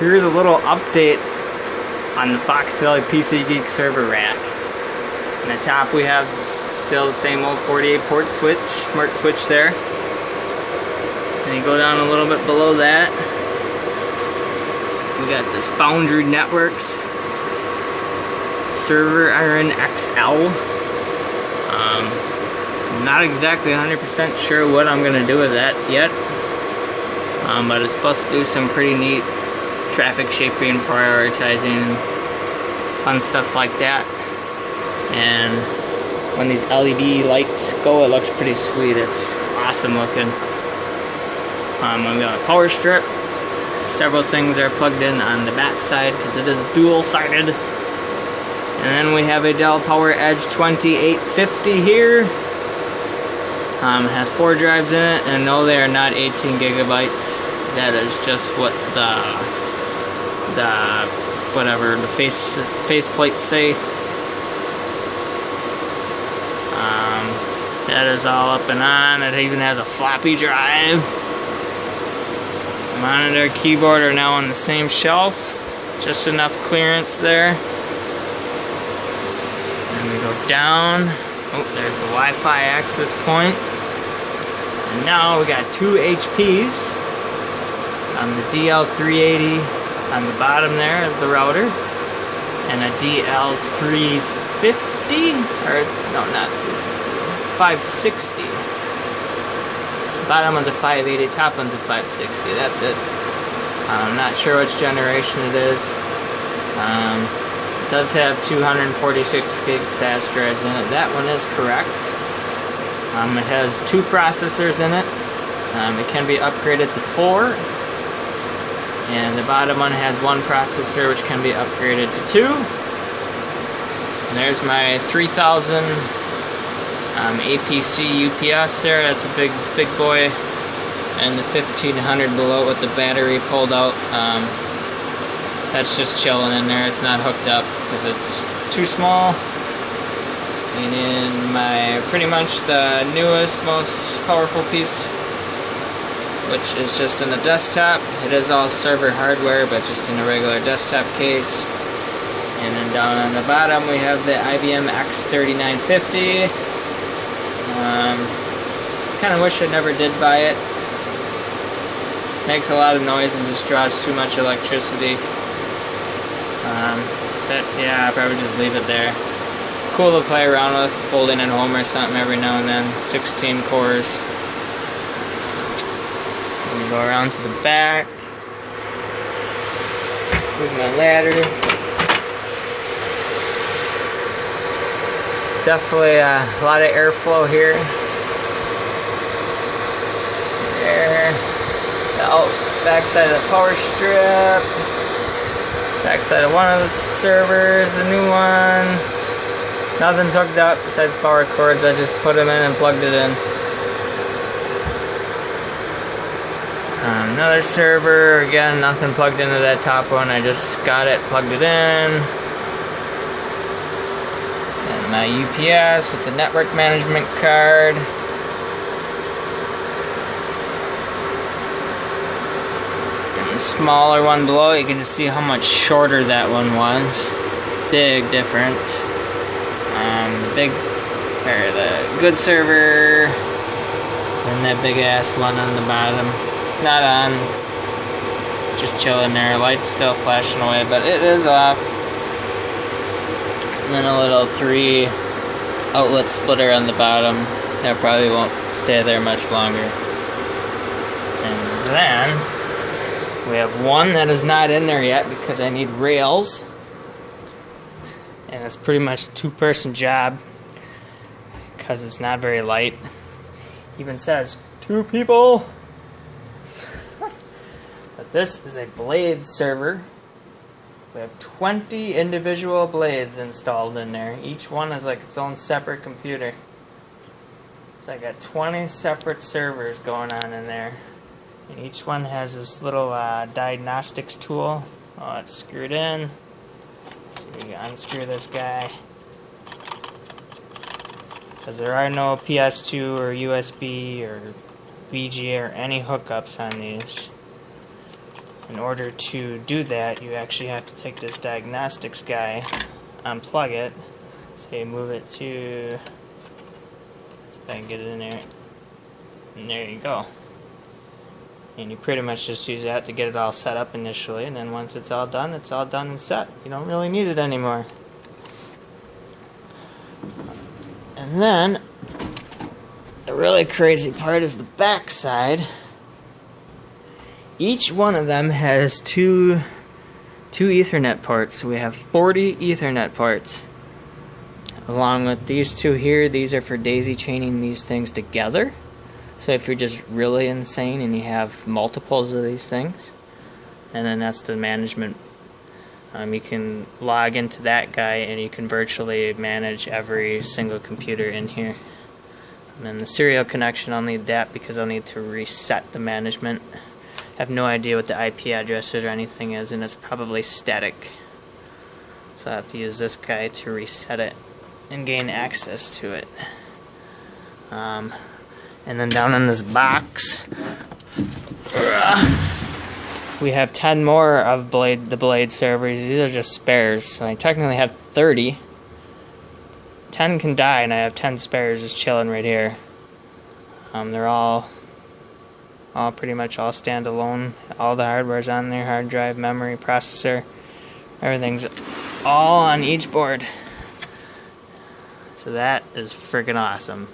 Here's a little update on the Fox Valley PC Geek server rack. On the top we have still the same old 48 port switch, smart switch there. And you go down a little bit below that, we got this Foundry Networks server Iron XL. I'm not exactly 100% sure what I'm going to do with that yet, but it's supposed to do some pretty neat traffic shaping, prioritizing, fun stuff like that. And when these LED lights go, it looks pretty sweet. It's awesome looking. I've got a power strip. Several things are plugged in on the back side because it is dual-sided. And then we have a Dell PowerEdge 2850 here. It has 4 drives in it, and no, they are not 18 gigabytes. That is just what the faceplates say. That is all up and on. It even has a floppy drive. Monitor, keyboard are now on the same shelf. Just enough clearance there. And we go down. Oh, there's the Wi-Fi access point. And now we got 2 HPs. On the DL380 on the bottom there is the router. And a DL350, or no, not 560. Bottom one's a 580, top one's a 560. That's it. I'm not sure which generation it is. It does have 246 gig SAS drives in it. That one is correct. It has 2 processors in it. It can be upgraded to 4. And the bottom one has 1 processor, which can be upgraded to 2. And there's my 3000 APC UPS there. That's a big boy. And the 1500 below with the battery pulled out. That's just chilling in there. It's not hooked up because it's too small. And in my pretty much the newest, most powerful piece, which is just in the desktop. It is all server hardware, but just in a regular desktop case. And then down on the bottom we have the IBM X3950. Kind of wish I never did buy it. Makes a lot of noise and just draws too much electricity. But yeah, I'll probably just leave it there. Cool to play around with, folding at home or something every now and then. 16 cores. And go around to the back. Here's my ladder. It's definitely a lot of airflow here. There. The backside of the power strip. Backside of one of the servers, the new one. Nothing's hooked up besides power cords. I just put them in and plugged it in. Another server, again, nothing plugged into that top one. I just got it, plugged it in. And my UPS with the network management card. And the smaller one below, you can just see how much shorter that one was. Big difference. The good server, and that big ass one on the bottom. It's not on, just chilling there. Light's still flashing away, but it is off. And then a little 3 outlet splitter on the bottom. That probably won't stay there much longer. And then we have one that is not in there yet because I need rails. And it's pretty much a 2-person job because it's not very light. Even says 2 people. But this is a blade server. We have 20 individual blades installed in there. Each one is like its own separate computer. So I got 20 separate servers going on in there. And each one has this little diagnostics tool. Oh, it's screwed in. So you unscrew this guy. Because there are no PS2 or USB or VGA or any hookups on these. In order to do that, you actually have to take this diagnostics guy, unplug it, say move it to, see if I can get it in there, and there you go. And you pretty much just use that to get it all set up initially, and then once it's all done and set. You don't really need it anymore. And then, the really crazy part is the back side. Each one of them has two Ethernet ports. So we have 40 Ethernet ports. Along with these two here, these are for daisy chaining these things together. So if you're just really insane and you have multiples of these things, and then that's the management. You can log into that guy and you can virtually manage every single computer in here. And then the serial connection, I'll need that because I'll need to reset the management. I have no idea what the IP address or anything is, and it's probably static. So I have to use this guy to reset it and gain access to it. And then down in this box, we have 10 more of the Blade servers. These are just spares. So I technically have 30. 10 can die, and I have 10 spares just chilling right here. They're all pretty much all standalone. All the hardware's on there, hard drive, memory, processor, everything's all on each board. So that is freaking awesome.